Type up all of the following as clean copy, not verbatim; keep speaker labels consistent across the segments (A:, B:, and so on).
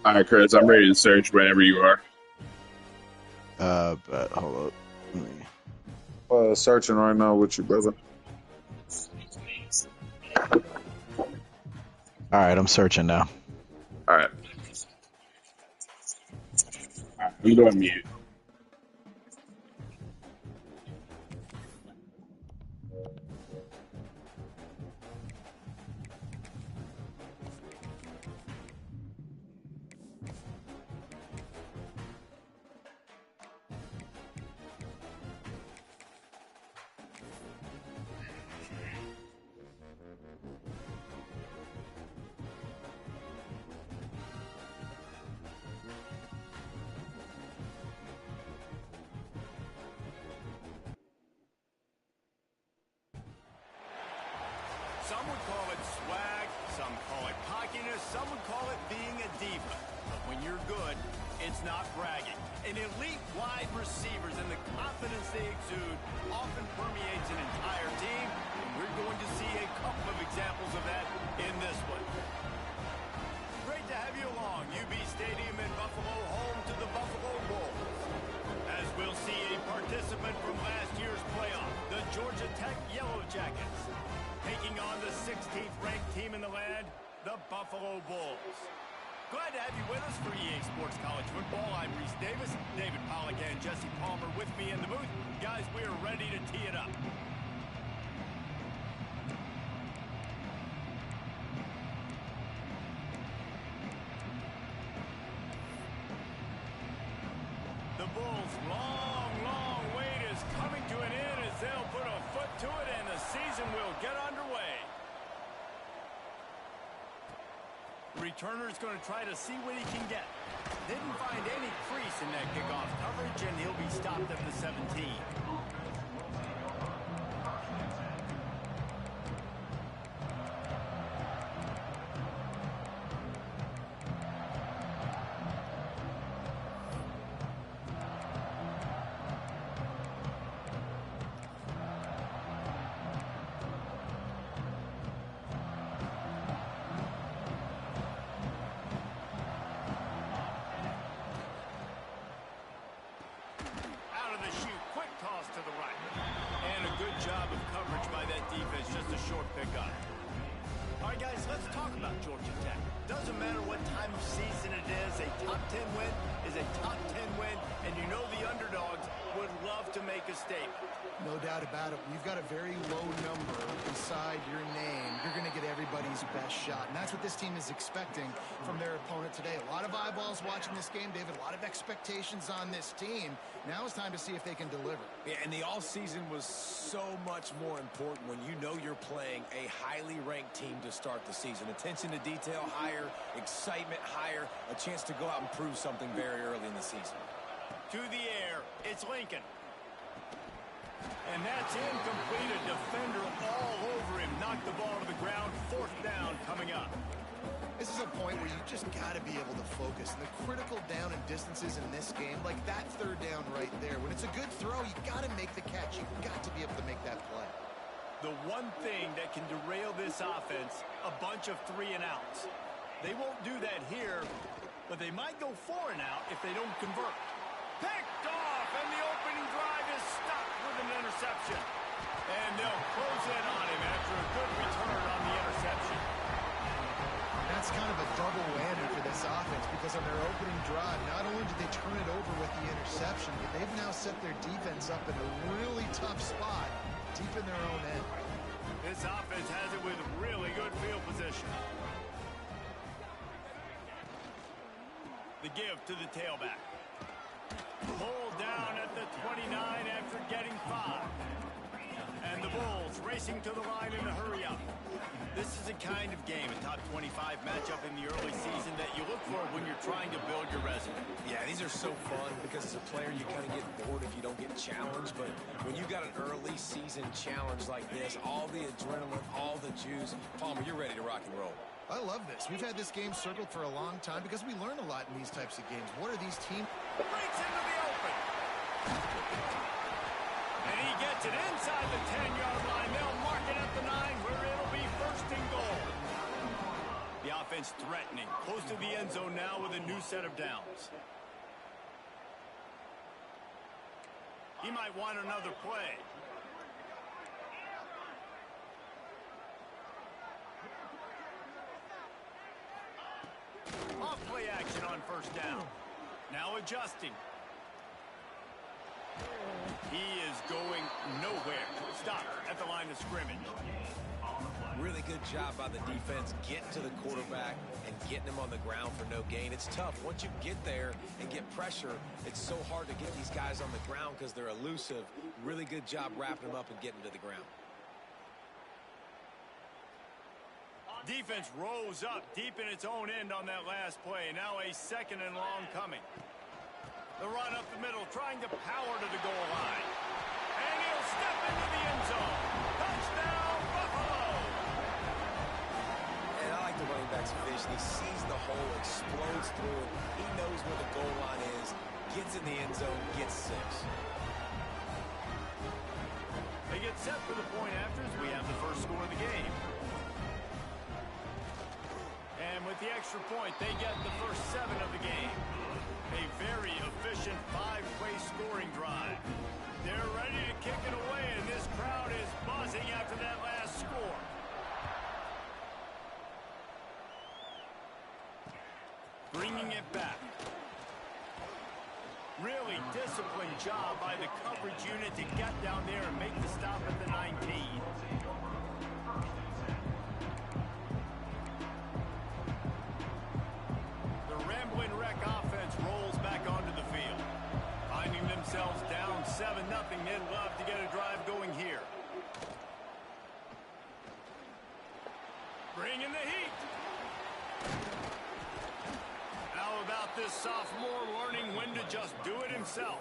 A: All right, Chris, I'm ready to search whenever you are.
B: But hold up. Let me...
C: Searching right now with you, brother.
B: All right, I'm searching now.
A: All right. I'm going mute.
D: Some would call it swag, some call it cockiness, some would call it being a diva. But when you're good, it's not bragging. An elite wide receivers and the confidence they exude often permeates an entire team, and we're going to see a couple of examples of that in this one. Great to have you along, UB Stadium in Buffalo, home to the Buffalo Bulls. As we'll see a participant from last year's playoff, the Georgia Tech Yellow Jackets, taking on the 16th ranked team in the land, the Buffalo Bulls. Glad to have you with us for EA Sports College Football. I'm Reese Davis, David Pollack and Jesse Palmer with me in the booth. Guys, we are ready to tee it up. The Bulls' long wait is coming to an end as they'll put a foot to it and the season will get underway. The returner's going to try to see what he can get. Didn't find any crease in that kickoff coverage, and he'll be stopped at the 17. Job of coverage by that defense, just a short pickup. All right, guys, let's talk about Georgia Tech. Doesn't matter what time of season it is, a top 10 win is a top 10 win, and you know the underdogs would love to make a statement.
E: No doubt about it. We've got a very low number beside your name. You're going to get everybody's best shot, and that's what this team is expecting from their opponent today. A lot of eyeballs watching this game, David, a lot of expectations on this team. Now it's time to see if they can deliver.
F: Yeah, and the all-season was so much more important when you know you're playing a highly ranked team to start the season. Attention to detail higher, excitement higher, a chance to go out and prove something very early in the season.
D: To the air, it's Lincoln. And that's incomplete. A defender all over him. Knocked the ball to the ground. Fourth down coming up.
E: This is a point where you just got to be able to focus. And the critical down and distances in this game, like that third down right there. When it's a good throw, you got to make the catch. You've got to be able to make that play.
D: The one thing that can derail this offense, a bunch of 3 and outs. They won't do that here, but they might go 4 and out if they don't convert. Picked off, and the opening drive is stopped with an interception. And they'll close in on him after a good return on the interception.
E: That's kind of a double whammy for this offense because on their opening drive, not only did they turn it over with the interception, but they've now set their defense up in a really tough spot deep in their own end.
D: This offense has it with really good field position. The give to the tailback. Pulled down at the 29 after getting 5. And the Bulls racing to the line in a hurry-up. This is a kind of game, a top 25 matchup in the early season that you look for when you're trying to build your resume.
F: Yeah, these are so fun because as a player you kind of get bored if you don't get challenged, but when you got an early season challenge like this, all the adrenaline, all the juice, Palmer, you're ready to rock and roll.
E: I love this. We've had this game circled for a long time because we learn a lot in these types of games. What are these teams?
D: Breaks into the open. And he gets it inside the 10-yard line. They'll mark it at the 9 where it'll be first and goal. The offense threatening. Close to the end zone now with a new set of downs. He might want another play. Off play action on first down. Now adjusting. He is going nowhere. Stop at the line of scrimmage.
F: Really good job by the defense getting to the quarterback and getting him on the ground for no gain. It's tough. Once you get there and get pressure, it's so hard to get these guys on the ground because they're elusive. Really good job wrapping them up and getting to the ground.
D: Defense rose up deep in its own end on that last play. Now a 2nd and long coming. The run up the middle, trying to power to the goal line. And he'll step into the end zone. Touchdown, Buffalo!
F: And I like the running back's vision. He sees the hole, explodes through it. He knows where the goal line is, gets in the end zone, gets 6.
D: They get set for the point after as we have the first score of the game. And with the extra point, they get the first 7 of the game. A very efficient 5-play scoring drive. They're ready to kick it away, and this crowd is buzzing after that last score. Bringing it back. Really disciplined job by the coverage unit to get down there and make the stop at the 19. Rambling Wreck offense rolls back onto the field. Finding themselves down 7-0, they'd love to get a drive going here. Bringing the heat. How about this sophomore learning when to just do it himself?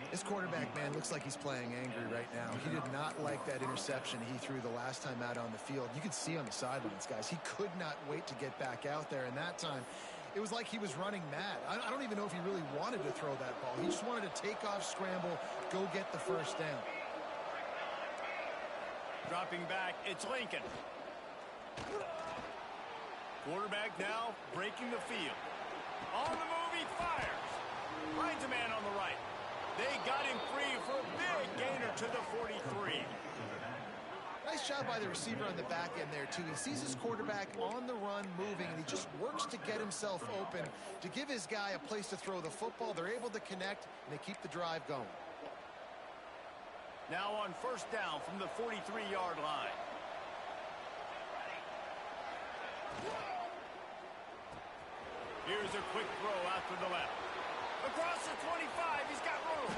E: This quarterback, man, looks like he's playing angry right now. He did not like that interception he threw the last time out on the field. You could see on the sidelines, guys, he could not wait to get back out there, and that time it was like he was running mad. I don't even know if he really wanted to throw that ball. He just wanted to take off, scramble, go get the first down.
D: Dropping back, it's Lincoln. Quarterback now breaking the field. On the move, he fires. Finds a man on the right. They got him free for a big gainer to the 43.
E: Nice job by the receiver on the back end there, too. He sees his quarterback on the run moving, and he just works to get himself open to give his guy a place to throw the football. They're able to connect, and they keep the drive going.
D: Now on first down from the 43-yard line. Here's a quick throw out to the left. Across the 25, he's got room.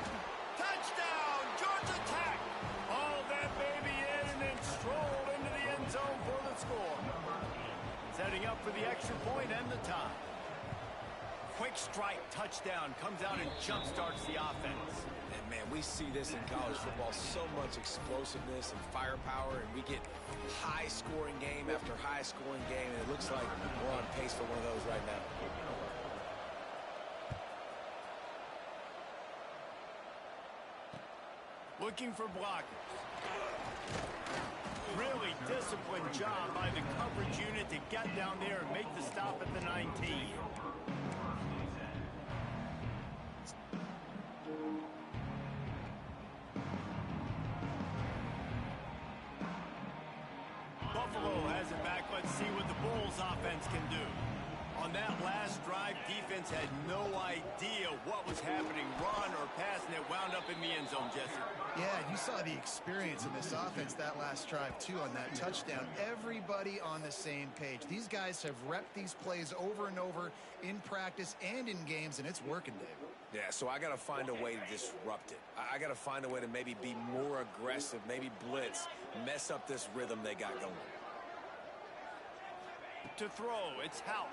D: Touchdown, Georgia Tech. All that baby in and then strolled into the end zone for the score. Setting up for the extra point and the tie. Quick strike touchdown comes out and jump starts the offense.
F: And man, we see this in college football, so much explosiveness and firepower, and we get high scoring game after high scoring game, and it looks like we're on pace for one of those right now.
D: Looking for blockers. Really disciplined job by the coverage unit to get down there and make the stop at the 19. Buffalo has it back. Let's see what the Bulls offense can do. On that last drive, defense had no idea what was happening, run or pass, and it wound up in the end zone, Jesse.
E: Yeah, you saw the experience in this offense that last drive, too, on that touchdown. Everybody on the same page. These guys have repped these plays over and over in practice and in games, and it's working, Dave.
F: Yeah, so I got to find a way to disrupt it. I got to find a way to maybe be more aggressive, maybe blitz, mess up this rhythm they got going.
D: To throw, it's Houck.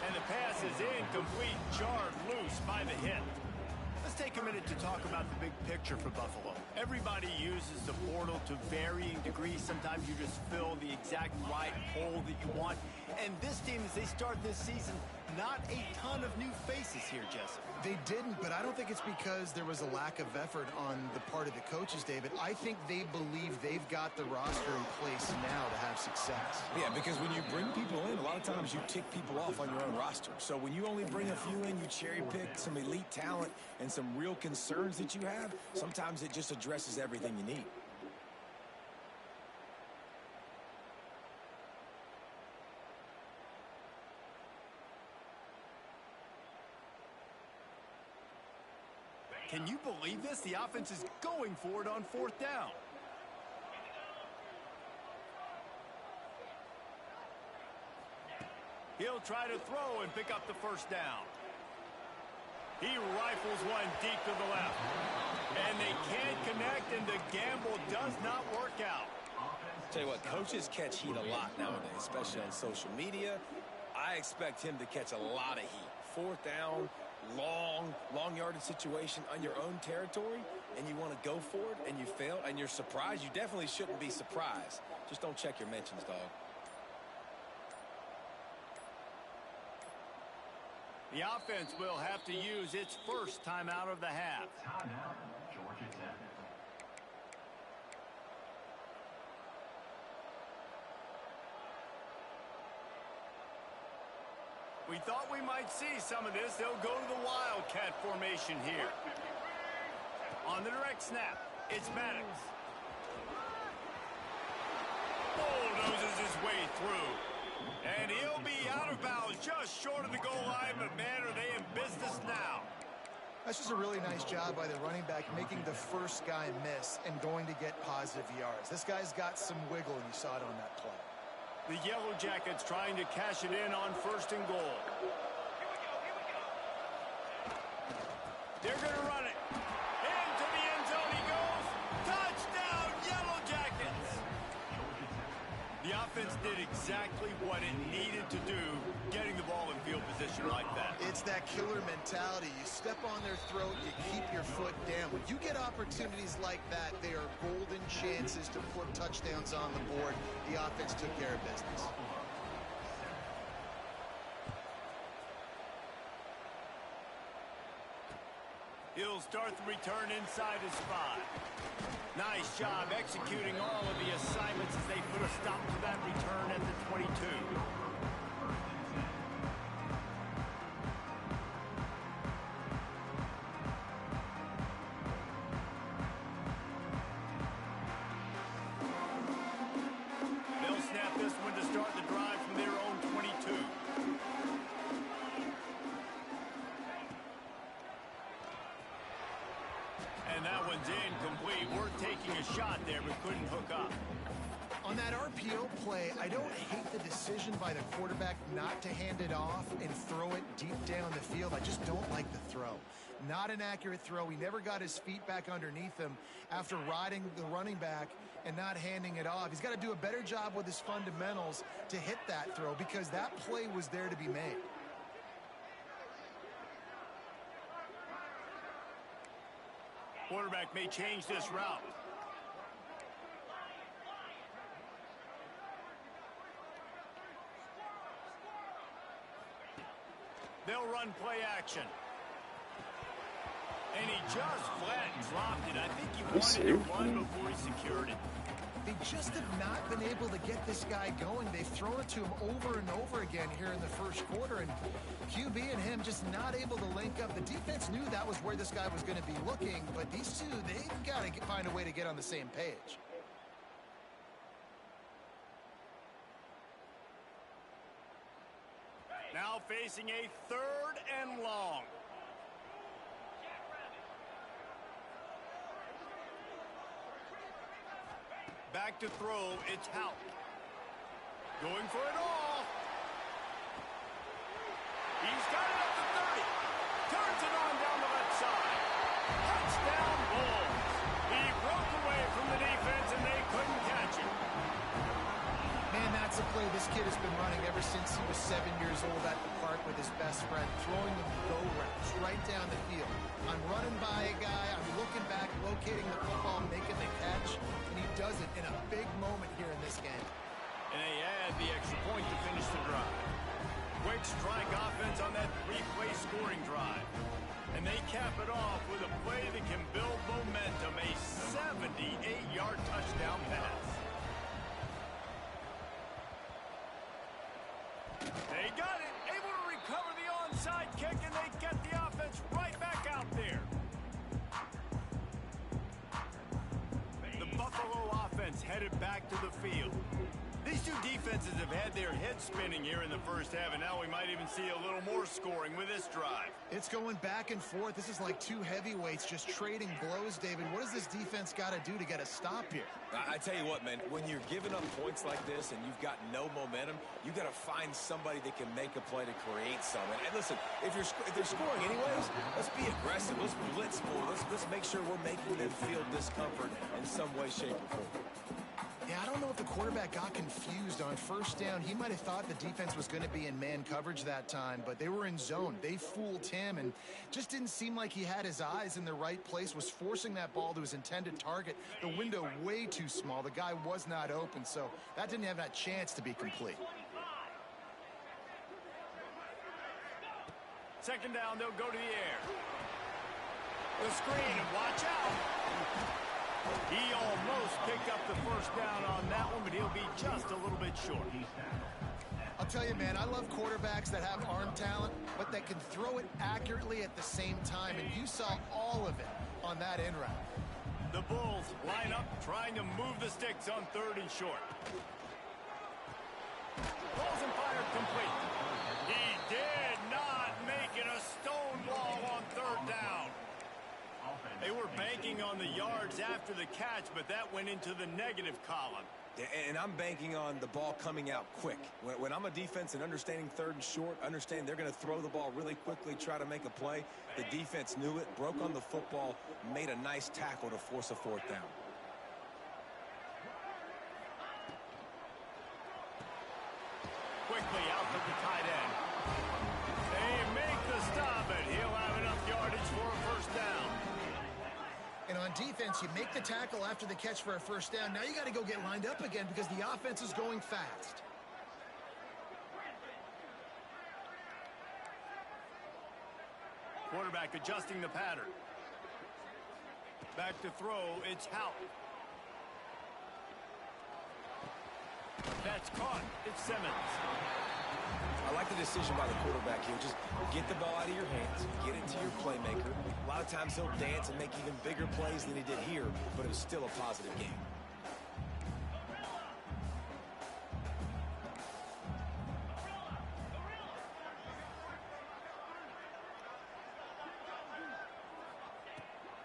D: And the pass is incomplete, jarred loose by the hit. Let's take a minute to talk about the big picture for Buffalo. Everybody uses the portal to varying degrees. Sometimes you just fill the exact right hole that you want. And this team, as they start this season, not a ton of new faces here, Jesse.
E: They didn't, but I don't think it's because there was a lack of effort on the part of the coaches, David. I think they believe they've got the roster in place now to have success.
F: Yeah, because when you bring people in, a lot of times you tick people off on your own roster. So when you only bring a few in, you cherry pick some elite talent and some real concerns that you have, sometimes it just addresses everything you need.
D: Can you believe this? The offense is going for it on 4th down. He'll try to throw and pick up the 1st down. He rifles one deep to the left. And they can't connect, and the gamble does not work out.
F: Tell you what, coaches catch heat a lot nowadays, especially on social media. I expect him to catch a lot of heat. 4th down, long yardage situation on your own territory, and you want to go for it, and you fail, and you're surprised. You definitely shouldn't be surprised. Just don't check your mentions, dog.
D: The offense will have to use its first timeout of the half.
G: Timeout, Georgia Tech.
D: We thought we might see some of this. They'll go to the Wildcat formation here. On the direct snap, it's Maddox. Bulldozes his way through. And he'll be out of bounds just short of the goal line, but man, are they in business now.
E: That's just a really nice job by the running back, making the first guy miss and going to get positive yards. This guy's got some wiggle, and you saw it on that play.
D: The Yellow Jackets trying to cash it in on 1st and goal. They're going to run it. Into the end zone he goes. Touchdown, Yellow Jackets. The offense did exactly what it needed to do, getting the ball in field position like that.
E: It's that killer mentality. You step on their throat, you keep your foot down. When you get opportunities like that, they are golden chances to put touchdowns on the board. The offense took care of business.
D: He'll start the return inside his 5. Nice job executing all of the assignments as they put a stop to that return at the 22. And that one's incomplete. We're taking a shot there, but couldn't hook up.
E: On that RPO play, I don't hate the decision by the quarterback not to hand it off and throw it deep down the field. I just don't like the throw. Not an accurate throw. He never got his feet back underneath him after riding the running back and not handing it off. He's got to do a better job with his fundamentals to hit that throw because that play was there to be made.
D: Quarterback may change this route. They'll run play action. And he just flat dropped it. I think he wanted to run before he secured it.
E: They just have not been able to get this guy going. They've thrown it to him over and over again here in the first quarter, and QB and him just not able to link up. The defense knew that was where this guy was going to be looking, but these two, they've got to find a way to get on the same page.
D: Now facing a 3rd and long. Back to throw, it's Houck. Going for it all. He's got it up to 30. Turns it on down the left side. Touchdown Bulls. He broke away from the defense and they couldn't catch him.
E: Man, that's a play this kid has been running ever since he was 7 years old at the park with his best friend, throwing the go routes right down the field. I'm running by a guy, I'm looking back, locating the football, making the catch, and he does it in a big moment here in this game.
D: And they add the extra point to finish the drive. Quick strike offense on that three-play scoring drive. And they cap it off with a play that can build momentum, a 78-yard touchdown pass. They got it, able to recover the onside kick, and they get the offense right back out there. The Buffalo offense headed back to the field. These two defenses have had their heads spinning here in the first half, and now we might even see a little more scoring with this drive.
E: It's going back and forth. This is like two heavyweights just trading blows, David. What does this defense got to do to get a stop here?
F: I tell you what, man, when you're giving up points like this and you've got no momentum, you got to find somebody that can make a play to create some. And listen, if they're scoring anyways, let's be aggressive. Let's blitz more. Let's make sure we're making them feel discomfort in some way, shape, or form.
E: Yeah, I don't know if the quarterback got confused on first down. He might have thought the defense was going to be in man coverage that time, but they were in zone. They fooled him and just didn't seem like he had his eyes in the right place, was forcing that ball to his intended target. The window way too small. The guy was not open, so that didn't have that chance to be complete.
D: Second down, they'll go to the air. The screen, and watch out. He almost picked up the first down on that one, but he'll be just a little bit short.
E: I'll tell you, man, I love quarterbacks that have arm talent, but that can throw it accurately at the same time, and you saw all of it on that end route.
D: The Bulls line up, trying to move the sticks on third and short. Balls and fire complete. He did not make it a stone wall on third down. They were banking on the yards after the catch, but that went into the negative column.
F: And I'm banking on the ball coming out quick. When I'm a defense and understanding third and short, understand they're going to throw the ball really quickly, try to make a play. The defense knew it, broke on the football, made a nice tackle to force a fourth down.
D: Quickly out to the tight end. They make the stop, and he'll have enough yardage for a first down.
E: And on defense, you make the tackle after the catch for a first down. Now you got to go get lined up again because the offense is going fast.
D: Quarterback adjusting the pattern. Back to throw, it's Houck. That's caught, it's Simmons.
F: I like the decision by the quarterback here. Just get the ball out of your hands, get it to your playmaker. A lot of times he'll dance and make even bigger plays than he did here, but it was still a positive game.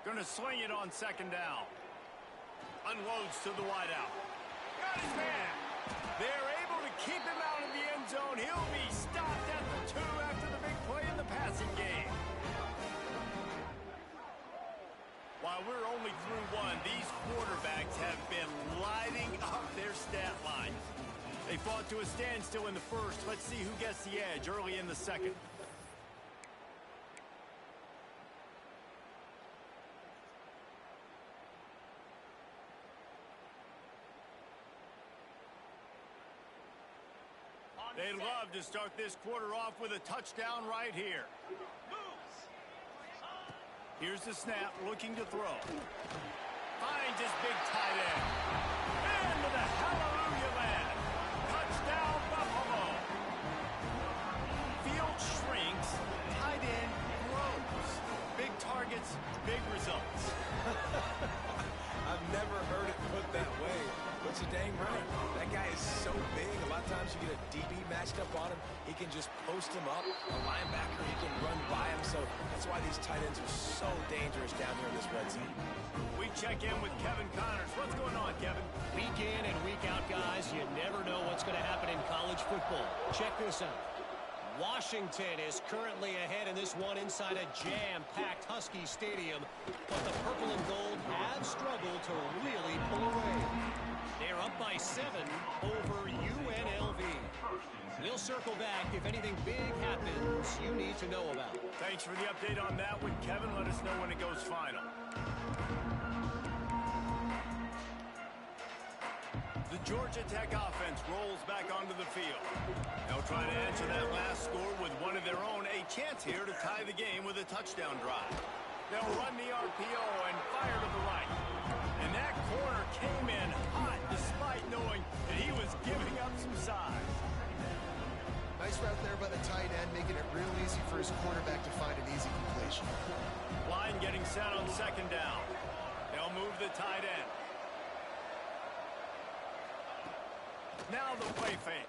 D: Going to swing it on second down. Unloads to the wideout. Got his man. They're able to keep him out of the end zone. He'll be stopped at the 2 after the big play in the passing game. While we're only through one, these quarterbacks have been lighting up their stat lines. They fought to a standstill in the first. Let's see who gets the edge early in the second. They'd love to start this quarter off with a touchdown right here. Here's the snap, looking to throw. Finds his big tight end. Into the hallelujah land. Touchdown, Buffalo. Field shrinks, tight end grows. Big targets, big results.
F: I've never heard it put that way, but you're dang right. That guy is so big. A lot of times you get a DB matched up on him. He can just post him up. A linebacker, he can run by him. So that's why these tight ends are so dangerous down here in this red zone.
D: We check in with Kevin Connors. What's going on, Kevin?
H: Week in and week out, guys, you never know what's going to happen in college football. Check this out. Washington is currently ahead in this one inside a jam-packed Husky Stadium, but the purple and gold have struggled to really pull away. They're up by 7 over UNLV. We'll circle back if anything big happens you need to know about.
D: Thanks for the update on that one, Kevin. Let us know when it goes final. The Georgia Tech offense rolls back onto the field. They'll try to answer that last score with one of their own. A chance here to tie the game with a touchdown drive. They'll run the RPO and fire to the right. And that corner came in hot despite knowing that he was giving up some size.
E: Nice route there by the tight end, making it real easy for his quarterback to find an easy completion.
D: Line getting set on second down. They'll move the tight end. Now the play fake.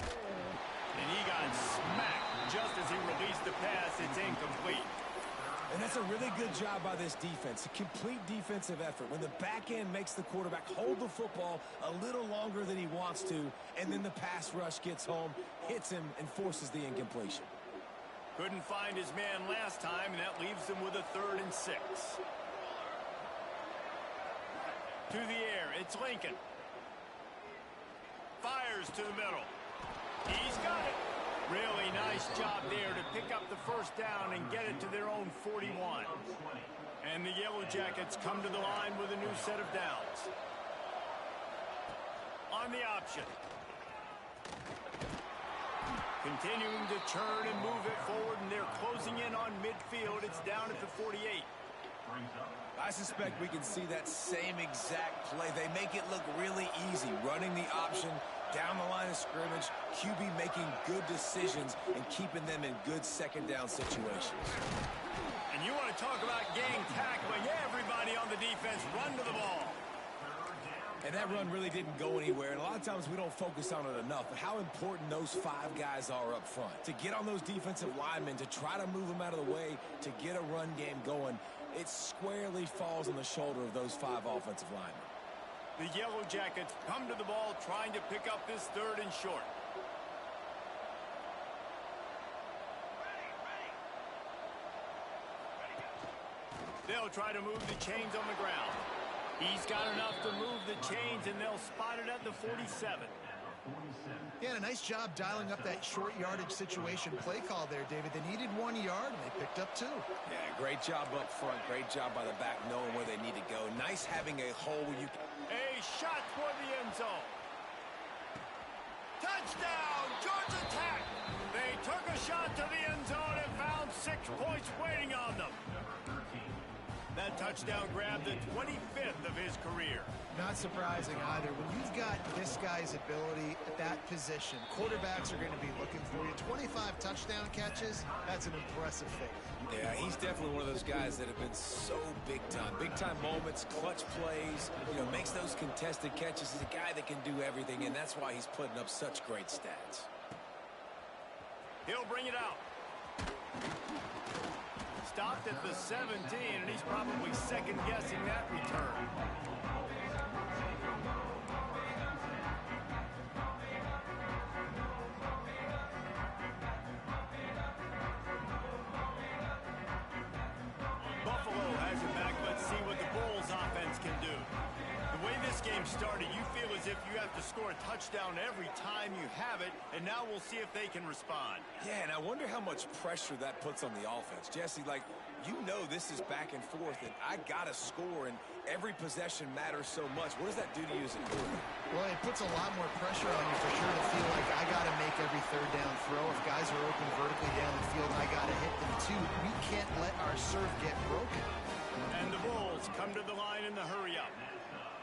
D: And he got smacked just as he released the pass. It's incomplete.
F: And that's a really good job by this defense. A complete defensive effort. When the back end makes the quarterback hold the football a little longer than he wants to, and then the pass rush gets home, hits him, and forces the incompletion.
D: Couldn't find his man last time, and that leaves him with a 3rd and 6. To the air, it's Lincoln. Fires to the middle. He's got it. Really nice job there to pick up the first down and get it to their own 41. And the Yellow Jackets come to the line with a new set of downs. On the option. Continuing to turn and move it forward, and they're closing in on midfield. It's down at the 48.
F: I suspect we can see that same exact play. They make it look really easy, running the option down the line of scrimmage, QB making good decisions and keeping them in good second down situations.
D: And you want to talk about gang tackling, everybody on the defense run to the ball.
F: And that run really didn't go anywhere, and a lot of times we don't focus on it enough, but how important those 5 guys are up front. To get on those defensive linemen, to try to move them out of the way, to get a run game going, it squarely falls on the shoulder of those 5 offensive linemen.
D: The Yellow Jackets come to the ball trying to pick up this 3rd and short. They'll try to move the chains on the ground. He's got enough to move the chains, and they'll spot it at the 47.
E: Yeah, and a nice job dialing up that short yardage situation play call there, David. They needed 1 yard, and they picked up 2.
F: Yeah, great job up front. Great job by the back knowing where they need to go. Nice having a hole where you...
D: A shot for the end zone. Touchdown, Georgia Tech! They took a shot to the end zone and found 6 points waiting on them. That touchdown grabbed the 25th of his career.
E: Not surprising either. When you've got this guy's ability at that position, quarterbacks are going to be looking for you. 25 touchdown catches, that's an impressive feat.
F: Yeah, he's definitely one of those guys that have been so big time. Big time moments, clutch plays, makes those contested catches. He's a guy that can do everything, and that's why he's putting up such great stats.
D: He'll bring it out. Stopped at the 17, and he's probably second-guessing that return. Buffalo has it back. Let's see what the Bulls offense can do. The way this game started, you feel as if you have to score a touchdown every time you have it, and now we'll see if they can respond.
F: Yeah, and I wonder how much pressure that puts on the offense. Jesse, this is back and forth, and I got to score, and every possession matters so much. What does that do to you as a quarterback?
E: Well, it puts a lot more pressure on you for sure to feel like I got to make every 3rd down throw. If guys are open vertically down the field, I got to hit them too. We can't let our serve get broken.
D: And the Bulls come to the line in the hurry up.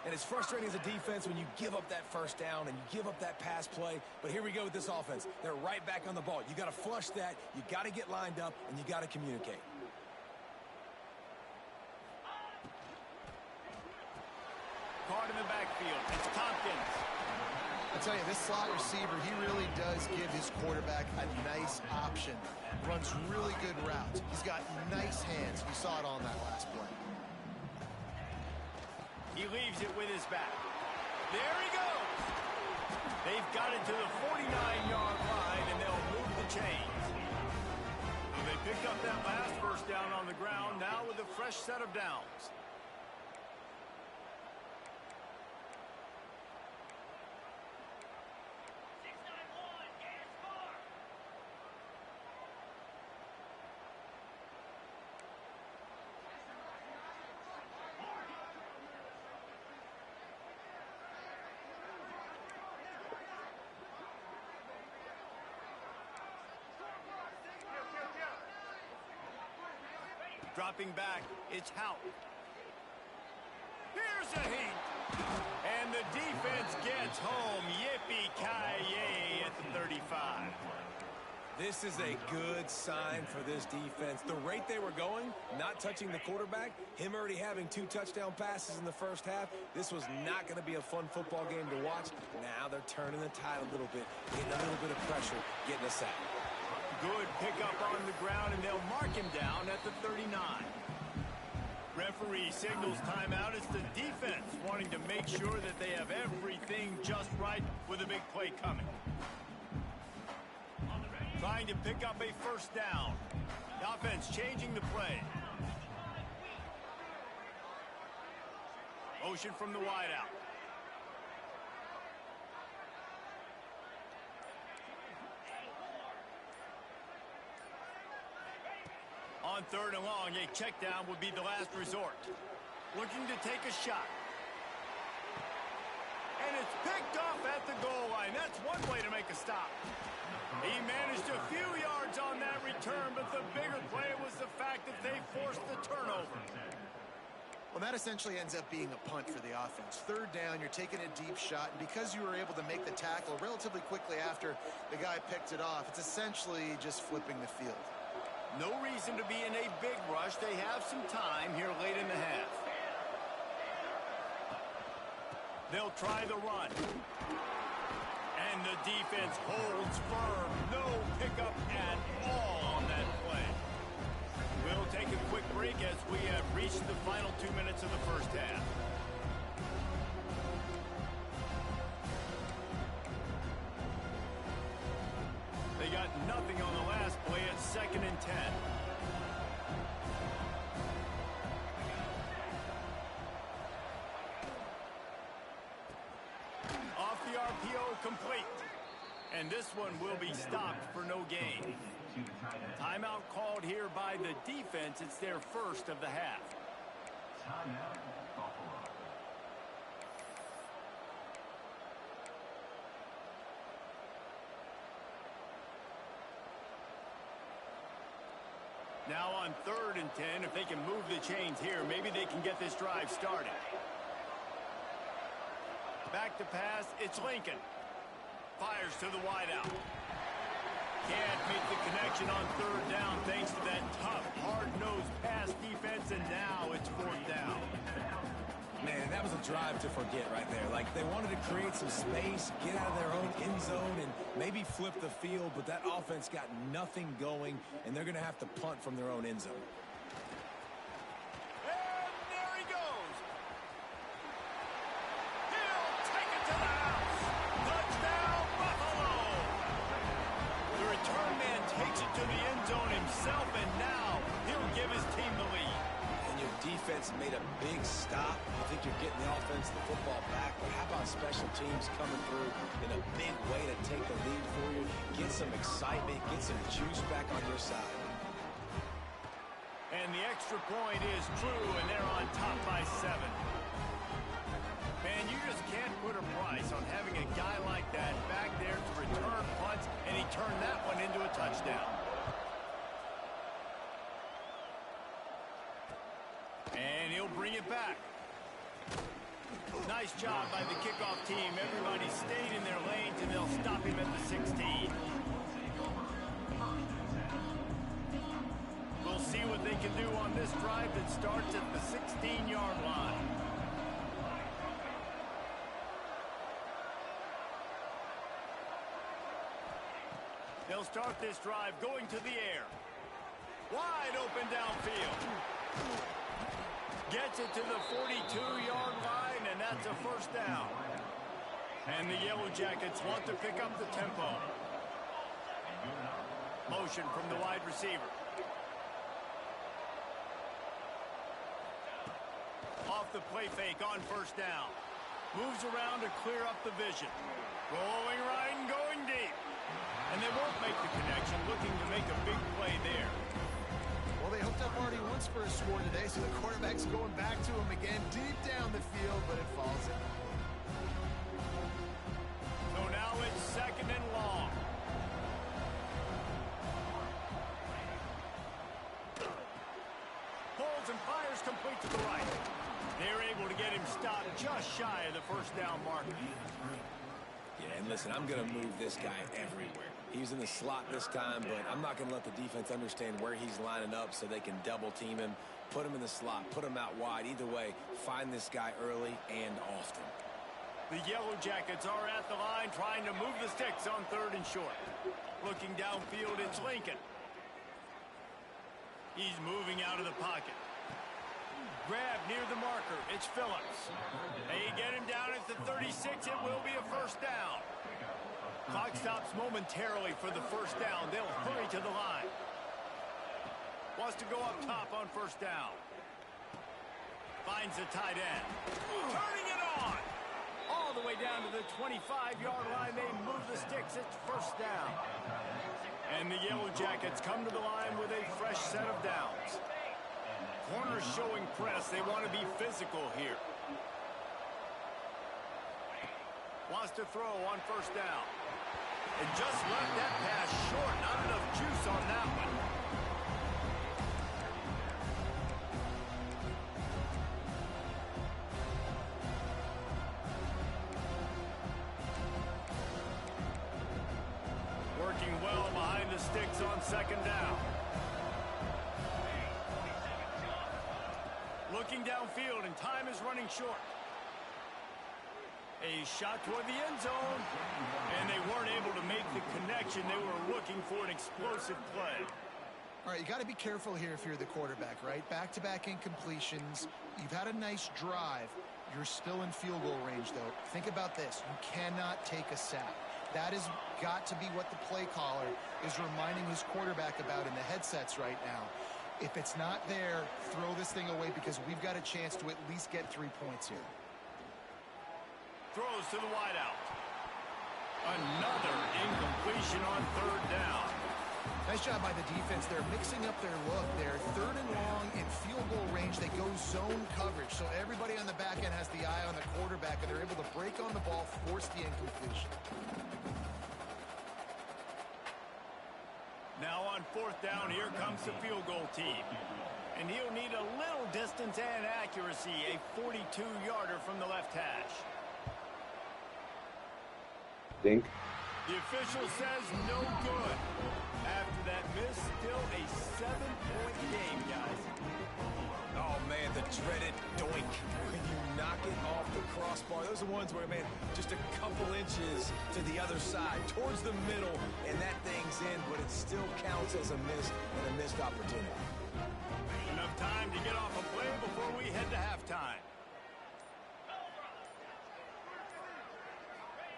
F: And it's frustrating as a defense when you give up that first down and you give up that pass play. But here we go with this offense. They're right back on the ball. You got to flush that. You got to get lined up, and you got to communicate.
D: Card in the backfield. It's Tompkins.
E: I tell you, this slot receiver, he really does give his quarterback a nice option. Runs really good routes. He's got nice hands. We saw it on that last play.
D: He leaves it with his back. There he goes. They've got it to the 49-yard line, and they'll move the chains. So they picked up that last first down on the ground, now with a fresh set of downs. Dropping back, it's Hout. Here's a heat. And the defense gets home. Yippee-ki-yay at the 35.
F: This is a good sign for this defense. The rate they were going, not touching the quarterback, him already having 2 touchdown passes in the first half, this was not going to be a fun football game to watch. Now they're turning the tide a little bit, getting a little bit of pressure, getting a sack.
D: Good pickup on the ground, and they'll mark him down at the 39. Referee signals timeout. It's the defense wanting to make sure that they have everything just right with a big play coming. Trying to pick up a first down. The offense changing the play. Motion from the wideout. On 3rd and long, a check down would be the last resort. Looking to take a shot. And it's picked off at the goal line. That's one way to make a stop. He managed a few yards on that return, but the bigger play was the fact that they forced the turnover.
E: Well, that essentially ends up being a punt for the offense. 3rd down, you're taking a deep shot, and because you were able to make the tackle relatively quickly after the guy picked it off, it's essentially just flipping the field.
D: No reason to be in a big rush. They have some time here late in the half. They'll try the run. And the defense holds firm. No pickup at all on that play. We'll take a quick break as we have reached the final 2 minutes of the first half. They got nothing on the last play. It's 2nd and 10. Off the RPO, complete. And this one will be stopped for no gain. Timeout called here by the defense. It's their first of the half.
G: Timeout, Buffalo.
D: Now on 3rd and 10, if they can move the chains here, maybe they can get this drive started. Back to pass, it's Lincoln. Fires to the wideout. Can't make the connection on 3rd down thanks to that tough, hard-nosed pass defense, and now it's 4th down.
F: Man, that was a drive to forget right there. Like, they wanted to create some space, get out of their own end zone, and maybe flip the field, but that offense got nothing going, and they're going to have to punt from their own end zone.
D: And there he goes. He'll take it to the house. Touchdown, Buffalo. The return man takes it to the end zone himself, and now he'll give his team the lead.
F: Your defense made a big stop. I think you're getting the offense the football back, but how about special teams coming through in a big way to take the lead for you, get some excitement, get some juice back on your side.
D: And the extra point is true, and they're on top by 7. Man, you just can't put a price on having a guy like that back there to return punts, and he turned that one into a touchdown. And he'll bring it back. Nice job by the kickoff team. Everybody stayed in their lanes, and they'll stop him at the 16. We'll see what they can do on this drive that starts at the 16-yard line. They'll start this drive going to the air. Wide open downfield. Gets it to the 42-yard line, and that's a first down. And the Yellow Jackets want to pick up the tempo. Motion from the wide receiver. Off the play fake on first down. Moves around to clear up the vision. Rolling right and going deep. And they won't make the connection, looking to make a big play there.
E: Well, they hooked up already once for a score today, so the quarterback's going back to him again deep down the field, but it falls in.
D: So now it's 2nd and long. receivers complete to the right. They're able to get him stopped just shy of the first down marker.
F: Yeah, and listen, I'm going to move this guy everywhere. He's in the slot this time, but I'm not going to let the defense understand where he's lining up so they can double team him, put him in the slot, put him out wide. Either way, find this guy early and often.
D: The Yellow Jackets are at the line trying to move the sticks on 3rd and short. Looking downfield, it's Lincoln. He's moving out of the pocket. Grab near the marker. It's Phillips. They get him down at the 36. It will be a first down. Clock stops momentarily for the first down. They'll hurry to the line. Wants to go up top on first down. Finds the tight end. Turning it on. All the way down to the 25-yard line. They move the sticks. It's first down. And the Yellow Jackets come to the line with a fresh set of downs. Corners showing press. They want to be physical here. Wants to throw on first down. And just left that pass short. Not enough juice on that one. Working well behind the sticks on second down. Looking downfield, and time is running short. A shot toward the end zone, and they weren't able to make the connection. They were looking for an explosive play.
E: All right, you got to be careful here if you're the quarterback, right? Back-to-back incompletions. You've had a nice drive. You're still in field goal range, though. Think about this. You cannot take a sack. That has got to be what the play caller is reminding his quarterback about in the headsets right now. If it's not there, throw this thing away because we've got a chance to at least get 3 points here.
D: Throws to the wideout. Another incompletion on third down.
E: Nice job by the defense. They're mixing up their look. They're 3rd and long in field goal range. They go zone coverage. So everybody on the back end has the eye on the quarterback, and they're able to break on the ball, force the incompletion.
D: Now on 4th down, here comes the field goal team. And he'll need a little distance and accuracy, a 42-yarder from the left hash.
A: Dink.
D: The official says no good. After that miss, still a 7-point game, guys.
F: Oh, man, the dreaded doink. When you knock it off the crossbar, those are ones where, man, just a couple inches to the other side, towards the middle, and that thing's in, but it still counts as a miss and a missed opportunity.
D: Enough time to get off a play before we head to halftime.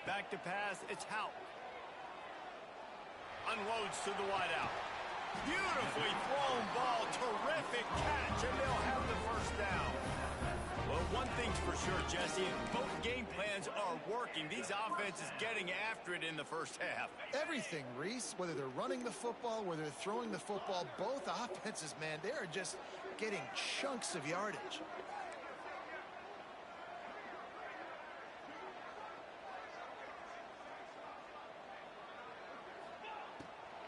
D: Back to pass, it's Houck. Unloads to the wideout. Beautifully thrown ball, terrific catch, and they'll have the first down. Well, one thing's for sure, Jesse, both game plans are working. These offenses getting after it in the first half.
E: Everything, Reese, whether they're running the football, whether they're throwing the football, both offenses, man, they are just getting chunks of yardage.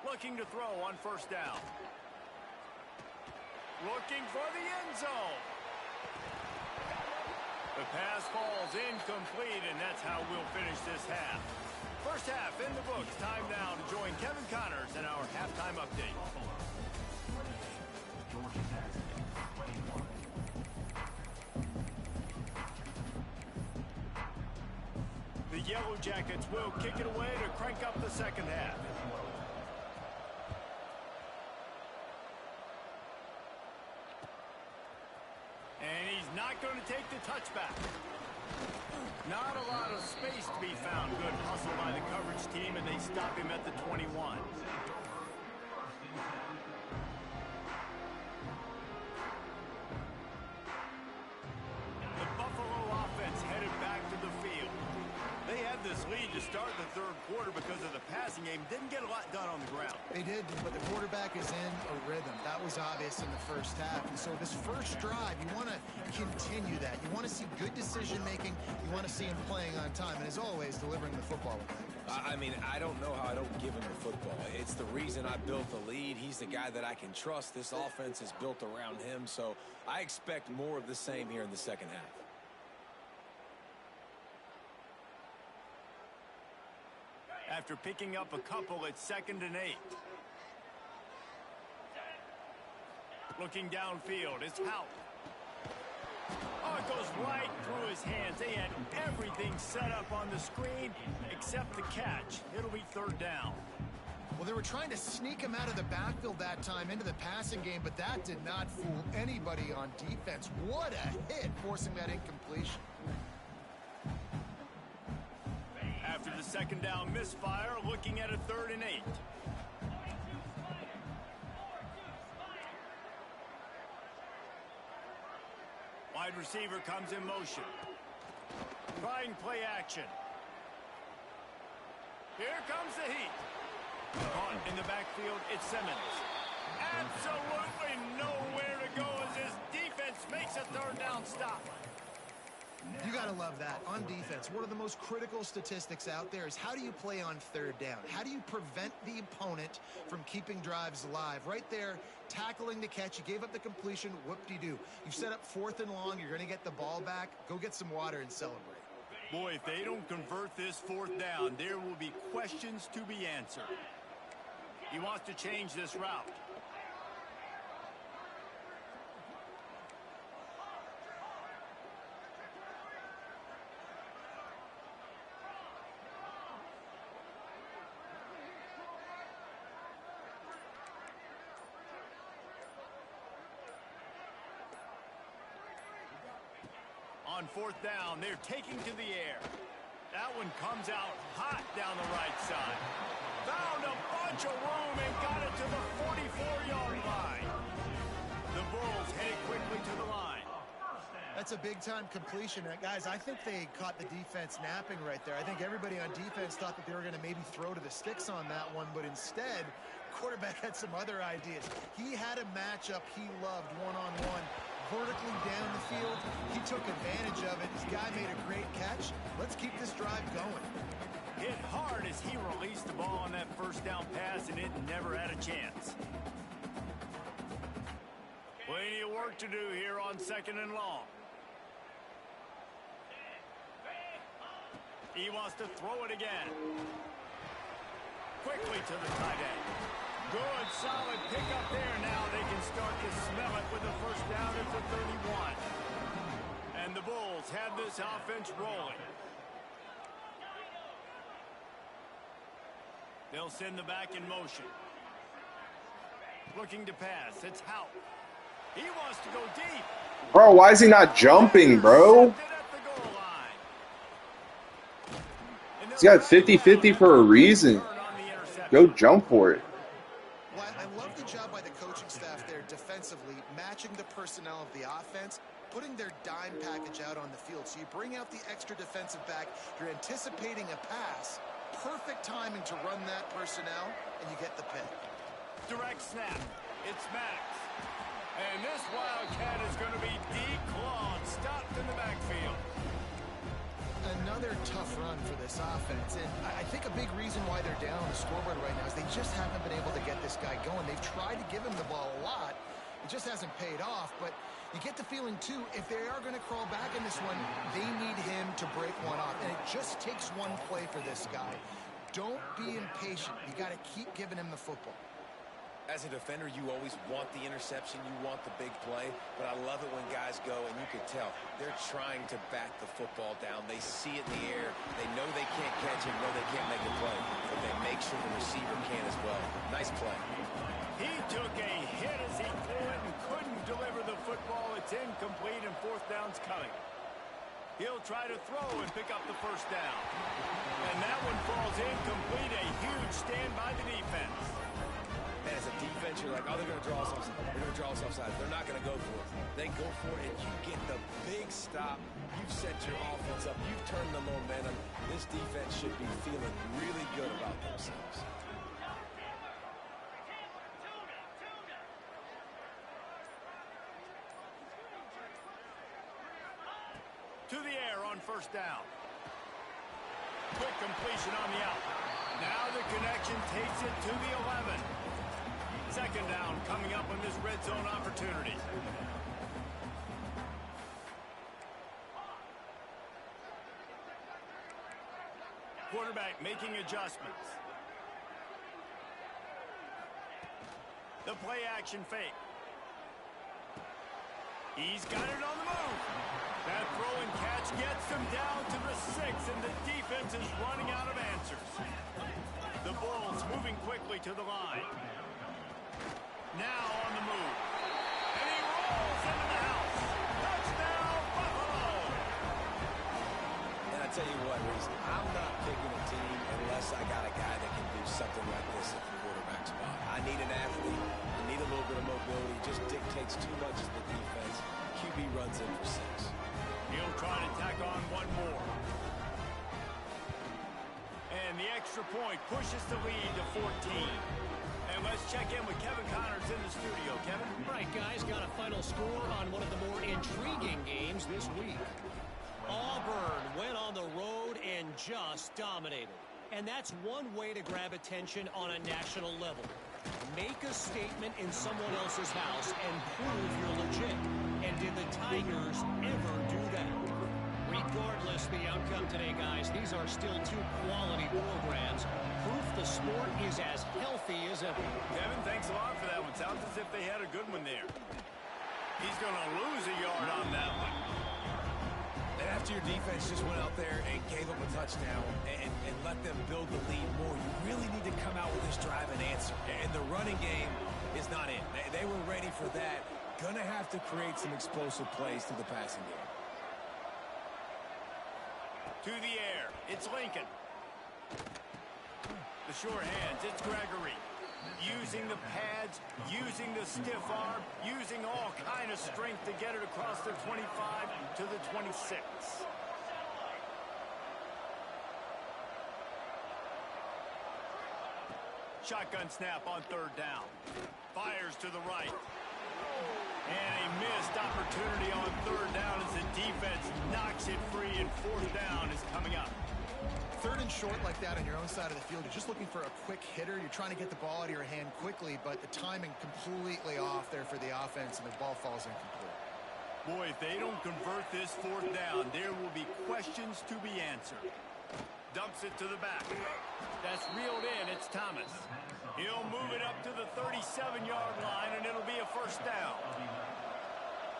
D: Looking to throw on first down. Looking for the end zone. The pass falls incomplete, and that's how we'll finish this half. First half in the books. Time now to join Kevin Connors in our halftime update. The Yellow Jackets will kick it away to crank up the second half. And he's not going to take the touchback. Not a lot of space to be found. Good hustle by the coverage team, and they stop him at the 21. The Buffalo offense headed back to the field. They had this lead to start the third quarter because of the passing game. Didn't get a lot done on the ground.
E: They did, but the quarterback is in a rhythm. That was obvious in the first half. And so this first drive, you want to continue that. You want to see good decision-making. You want to see him playing on time. And as always, delivering the football.
F: I I mean, I don't know how I don't give him the football. It's the reason I built the lead. He's the guy that I can trust. This offense is built around him, so I expect more of the same here in the second half.
D: After picking up a couple, it's 2nd and 8. Looking downfield, it's Houck. Oh, it goes right through his hands. They had everything set up on the screen except the catch. It'll be 3rd down.
E: Well, they were trying to sneak him out of the backfield that time into the passing game, but that did not fool anybody on defense. What a hit, forcing that incompletion.
D: After the 2nd down misfire, looking at a 3rd and 8. Wide receiver comes in motion. Trying play action. Here comes the heat. Caught in the backfield, it's Simmons. Absolutely nowhere to go as his defense makes a 3rd down stop.
E: You got to love that. On defense, one of the most critical statistics out there is how do you play on 3rd down? How do you prevent the opponent from keeping drives alive? Right there, tackling the catch. You gave up the completion. Whoop-de-doo. You set up 4th and long. You're going to get the ball back. Go get some water and celebrate.
D: Boy, if they don't convert this 4th down, there will be questions to be answered. He wants to change this route. On 4th down, they're taking to the air. That one comes out hot down the right side. Found a bunch of room and got it to the 44-yard line. The Bulls headed quickly to the line.
E: That's a big-time completion. Guys, I think they caught the defense napping right there. I think everybody on defense thought that they were going to maybe throw to the sticks on that one, but instead, quarterback had some other ideas. He had a matchup he loved one-on-one. Vertically down the field. He took advantage of it. His guy made a great catch. Let's keep this drive going.
D: Hit hard as he released the ball on that 1st down pass, and it never had a chance. Plenty of work to do here on 2nd and long. He wants to throw it again. Quickly to the tight end. Good, solid pickup there. Now they can start to smell it with a 1st down at the 31. And the Bulls have this offense rolling. They'll send the back in motion. Looking to pass. It's Houck. He wants to go deep.
C: Bro, why is he not jumping, bro? He's got 50-50 for a reason. Go jump for it.
E: Well, I love the job by the coaching staff there defensively, matching the personnel of the offense, putting their dime package out on the field. So you bring out the extra defensive back, you're anticipating a pass, perfect timing to run that personnel, and you get the pick.
D: Direct snap. It's Max. And this Wildcat is going to be declawed, stopped in the backfield.
E: Another tough run for this offense, and I think a big reason why they're down on the scoreboard right now is they just haven't been able to get this guy going. They've tried to give him the ball a lot. It just hasn't paid off, but you get the feeling, too, if they are going to crawl back in this one, they need him to break one off, and it just takes one play for this guy. Don't be impatient. You got to keep giving him the football.
F: As a defender, you always want the interception, you want the big play, but I love it when guys go, and you can tell, they're trying to back the football down. They see it in the air. They know they can't catch it, know they can't make a play, but they make sure the receiver can as well. Nice play.
D: He took a hit as he threw it and couldn't deliver the football. It's incomplete, and 4th down's coming. He'll try to throw and pick up the 1st down. And that one falls incomplete. A huge stand by the defense.
F: And as a defense, you're like, oh, they're going to draw us offside. They're going to draw us offside. They're not going to go for it. They go for it, and you get the big stop. You've set your offense up. You've turned the momentum. This defense should be feeling really good about themselves.
D: To the air on 1st down. Quick completion on the out. takes it to the 11. Second down coming up on this red zone opportunity. Quarterback making adjustments. The play action fake. He's got it on the move. That throw and catch gets him down to the 6, and the defense is running out of answers. The Bulls moving quickly to the line. Now on the move. And he rolls into the house. Touchdown, Buffalo!
F: And I tell you what, Reese, I'm not picking a team unless I got a guy that can do something like this at the quarterback spot. I need an athlete. I need a little bit of mobility. Just dictates too much as the defense. QB runs in for 6.
D: He'll try to tack on one more. And the extra point pushes the lead to 14. And let's check in with Kevin Connors in the studio. Kevin?
H: Right, guys, got a final score on one of the more intriguing games this week. Auburn went on the road and just dominated. And that's one way to grab attention on a national level. Make a statement in someone else's house and prove you're legit. And did the Tigers ever do that? Regardless the outcome today, guys, these are still two quality programs. Proof the sport is as healthy as ever.
D: Kevin, thanks a lot for that one. Sounds as if they had a good one there. He's going to lose a yard on that one.
F: And after your defense just went out there and gave up a touchdown and let them build the lead more, you really need to come out with this drive and answer. And the running game is not in. They were ready for that. Going to have to create some explosive plays through the passing game.
D: To the air, it's Lincoln. The short hands, it's Gregory. Using the pads, using the stiff arm, using all kind of strength to get it across the 25 to the 26. Shotgun snap on third down. Fires to the right. And a missed opportunity on third down as the defense knocks it free, and fourth down is coming up.
E: Third and short like that on your own side of the field, you're just looking for a quick hitter. You're trying to get the ball out of your hand quickly, but the timing completely off there for the offense, and the ball falls incomplete.
D: Boy, if they don't convert this fourth down, there will be questions to be answered. Dumps it to the back. That's reeled in. It's Thomas. He'll move it up to the 37-yard line, and it'll be a first down.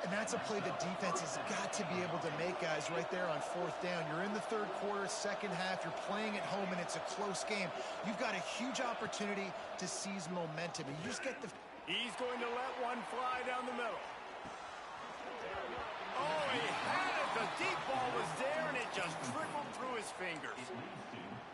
E: And that's a play the defense has got to be able to make, guys, right there on fourth down. You're in the third quarter, second half. You're playing at home, and it's a close game. You've got a huge opportunity to seize momentum. And you just get the...
D: He's going to let one fly down the middle. Oh, he had it. The deep ball was there, and it just trickled through his fingers.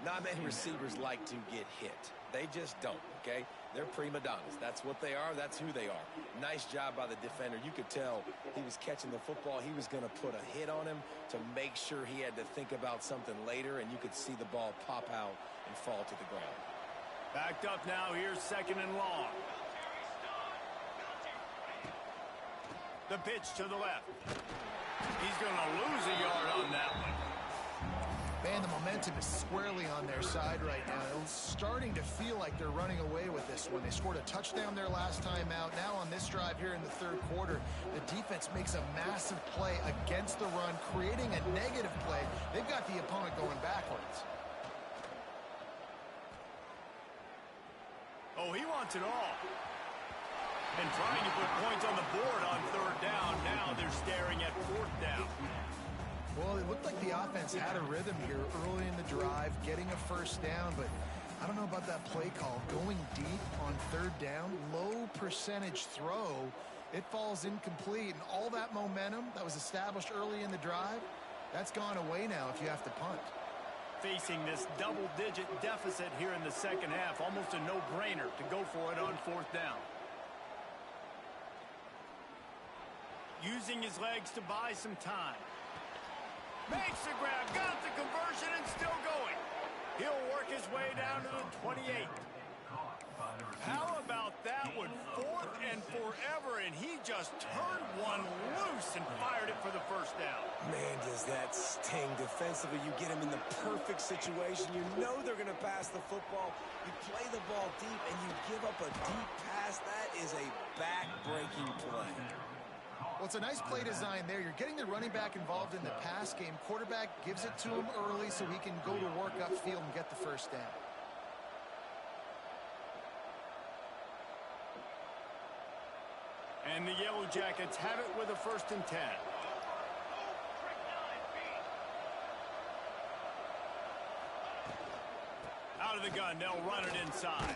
F: Not many receivers like to get hit. They just don't, okay? They're prima donnas. That's what they are. That's who they are. Nice job by the defender. You could tell he was catching the football. He was going to put a hit on him to make sure he had to think about something later, and you could see the ball pop out and fall to the ground.
D: Backed up now. Here's second and long. The pitch to the left. He's going to lose a yard on that one.
E: Man, the momentum is squarely on their side right now. It's starting to feel like they're running away with this one. They scored a touchdown their last time out. Now on this drive here in the third quarter, the defense makes a massive play against the run, creating a negative play. They've got the opponent going backwards.
D: Oh, he wants it all. And trying to put points on the board on third down. Now they're staring at fourth down.
E: Well, it looked like the offense had a rhythm here early in the drive, getting a first down, but I don't know about that play call. Going deep on third down, low percentage throw, it falls incomplete, and all that momentum that was established early in the drive, that's gone away now if you have to punt.
D: Facing this double-digit deficit here in the second half, almost a no-brainer to go for it on fourth down. Using his legs to buy some time. Makes the grab, got the conversion, and still going. He'll work his way down to the 28. How about that one? 4th and forever, and he just turned one loose and fired it for the first down.
F: Man, does that sting defensively. You get him in the perfect situation. You know they're going to pass the football. You play the ball deep, and you give up a deep pass. That is a back-breaking play.
E: Well, it's a nice play design there. You're getting the running back involved in the pass game. Quarterback gives it to him early so he can go to work upfield and get the first down.
D: And the Yellow Jackets have it with a 1st and 10. Out of the gun, they'll run it inside.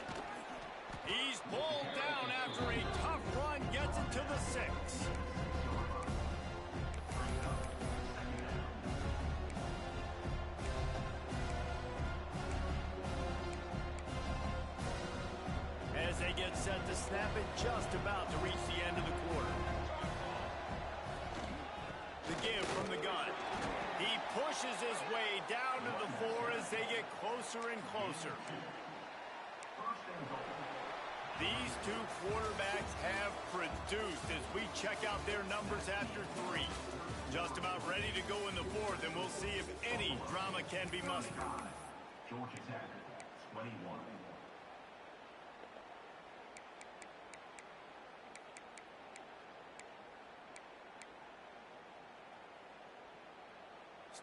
D: He's pulled down after a tough run, gets it to the 6. As they get set to snap it, just about to reach the end of the quarter. The give from the gun. He pushes his way down to the 4 as they get closer and closer. These two quarterbacks have produced as we check out their numbers after 3. Just about ready to go in the 4th, and we'll see if any drama can be mustered.
G: Georgia Tech, 21.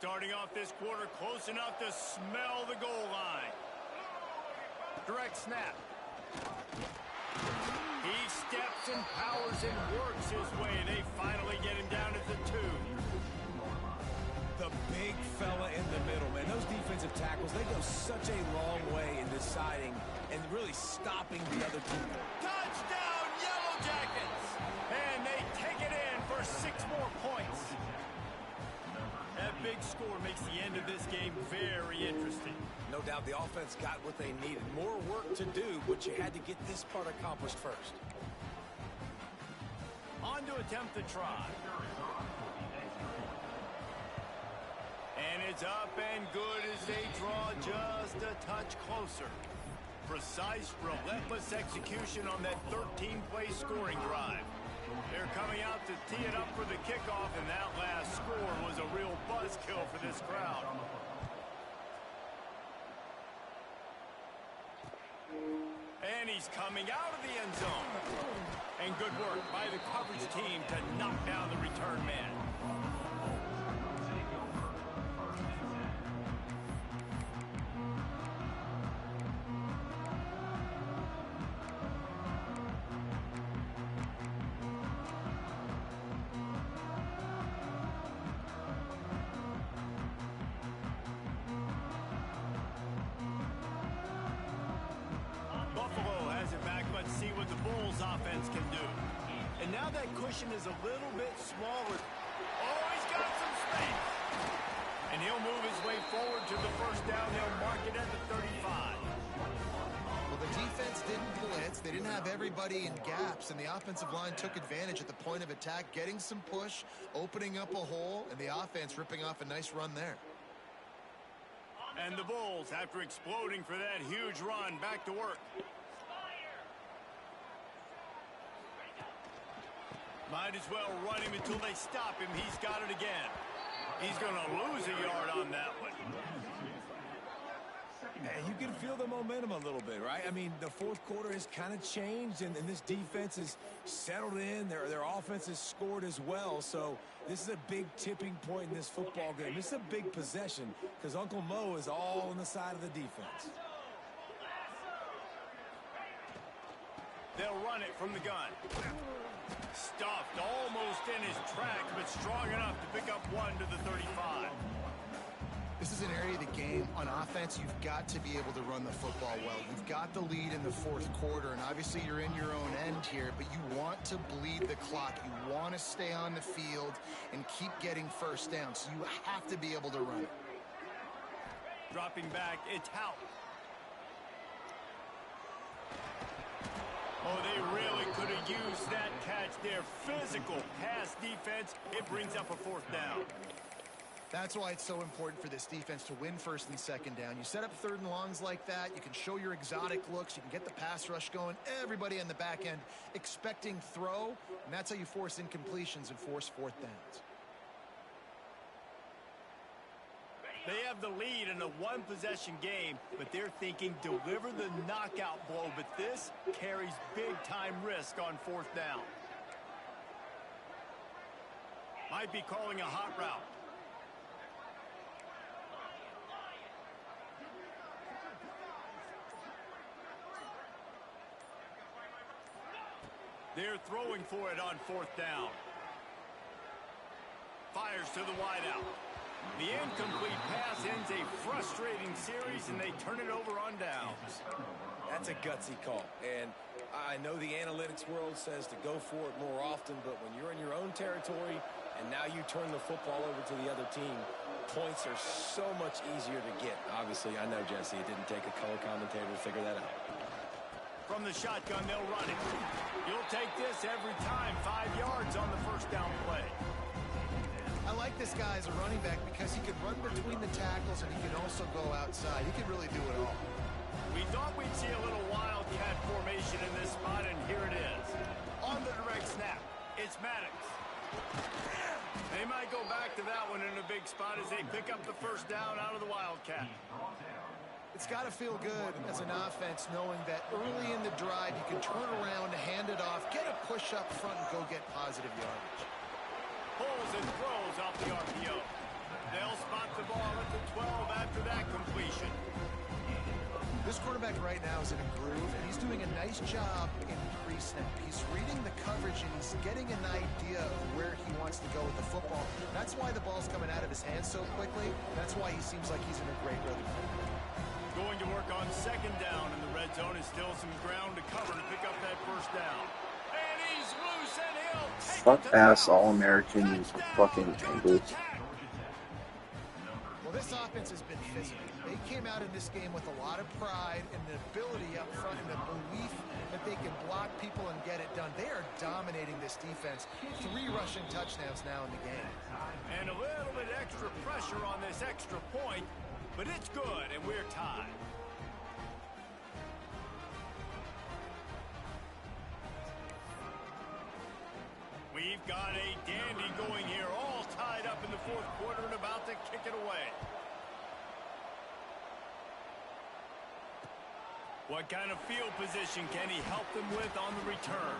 D: Starting off this quarter close enough to smell the goal line. Direct snap. He steps and powers and works his way. They finally get him down at the 2.
F: The big fella in the middle, man. Those defensive tackles, they go such a long way in deciding and really stopping the other team.
D: Touchdown, Yellow Jackets! And they take it in for 6 more points. That big score makes the end of this game very interesting.
F: No doubt the offense got what they needed. More work to do, but you had to get this part accomplished first.
D: On to attempt the try. And it's up and good as they draw just a touch closer. Precise, relentless execution on that 13-play scoring drive. They're coming out to tee it up for the kickoff, and that last score was a real buzzkill for this crowd. And he's coming out of the end zone. And good work by the coverage team to knock down the return man. Let's see what the Bulls offense can do. And now that cushion is a little bit smaller. Oh, he's got some space. And he'll move his way forward to the first down. They'll mark it at the 35.
E: Well, the defense didn't blitz. They didn't have everybody in gaps, and the offensive line took advantage at the point of attack, getting some push, opening up a hole, and the offense ripping off a nice run there.
D: And the Bulls, after exploding for that huge run, back to work. Might as well run him until they stop him. He's got it again. He's going to lose a yard on that one.
F: And you can feel the momentum a little bit, right? I mean, the 4th quarter has kind of changed, and this defense has settled in. Their offense has scored as well. So this is a big tipping point in this football game. This is a big possession because Uncle Mo is all on the side of the defense.
D: They'll run it from the gun. Stuffed almost in his tracks, but strong enough to pick up 1 to the 35.
E: This is an area of the game on offense you've got to be able to run the football well. You've got the lead in the 4th quarter, and obviously you're in your own end here, but you want to bleed the clock. You want to stay on the field and keep getting first down, so you have to be able to run it.
D: Dropping back, it's Hout. Oh, they really could have used that catch there. Physical pass defense. It brings up a 4th down.
E: That's why it's so important for this defense to win first and second down. You set up third and longs like that. You can show your exotic looks. You can get the pass rush going. Everybody on the back end expecting throw, and that's how you force incompletions and force fourth downs.
D: They have the lead in a one-possession game, but they're thinking deliver the knockout blow, but this carries big-time risk on fourth down. Might be calling a hot route. They're throwing for it on fourth down. Fires to the wideout. The incomplete pass ends a frustrating series, and they turn it over on downs.
F: That's a gutsy call. And I know the analytics world says to go for it more often, but when you're in your own territory and now you turn the football over to the other team, points are so much easier to get. Obviously, I know, Jesse, it didn't take a color commentator to figure that out.
D: From the shotgun, they'll run it. You'll take this every time. 5 yards on the first down play.
E: I like this guy as a running back because he can run between the tackles and he can also go outside. He can really do it all.
D: We thought we'd see a little wildcat formation in this spot, and here it is. On the direct snap, it's Maddox. They might go back to that one in a big spot as they pick up the first down out of the wildcat.
E: It's got to feel good as an offense knowing that early in the drive you can turn around, hand it off, get a push up front, and go get positive yardage.
D: Pulls and throws off the RPO. They'll spot the ball at the 12 after that completion.
E: This quarterback right now is in a groove, and he's doing a nice job in pre-snap. He's reading the coverage, and he's getting an idea of where he wants to go with the football. That's why the ball's coming out of his hands so quickly. That's why he seems like he's in a great rhythm.
D: Going to work on second down in the red zone is still some ground to cover to pick up that first down. And he's loose, and he'll take
C: Fuck
D: it to
C: ass
D: the
C: All-American fucking Bengals.
E: Well, this offense has been physical. They came out in this game with a lot of pride and the ability up front and the belief that they can block people and get it done. They are dominating this defense. 3 rushing touchdowns now in the game.
D: And a little bit extra pressure on this extra point, but it's good, and we're tied. We've got a dandy going here, all tied up in the fourth quarter and about to kick it away. What kind of field position can he help them with on the return?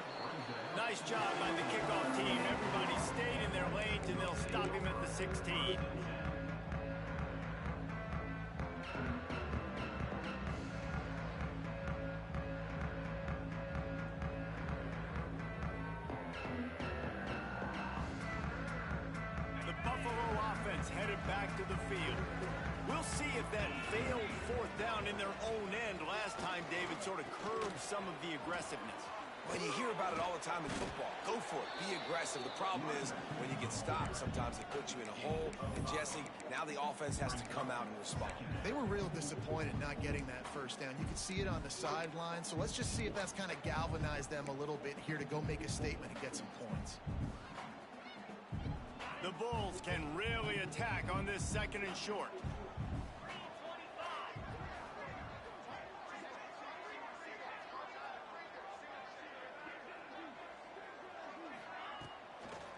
D: Nice job by the kickoff team. Everybody stayed in their lanes, and they'll stop him at the 16. The Buffalo offense headed back to the field. We'll see if that failed fourth down in their own end last time, David, sort of curbed some of the aggressiveness.
F: Well, you hear about it all the time in football. Go for it. Be aggressive. The problem is when you get stopped, sometimes it puts you in a hole. And, Jesse, now the offense has to come out and respond.
E: They were real disappointed not getting that first down. You could see it on the sideline. So let's just see if that's kind of galvanized them a little bit here to go make a statement and get some points.
D: The Bulls can really attack on this second and short.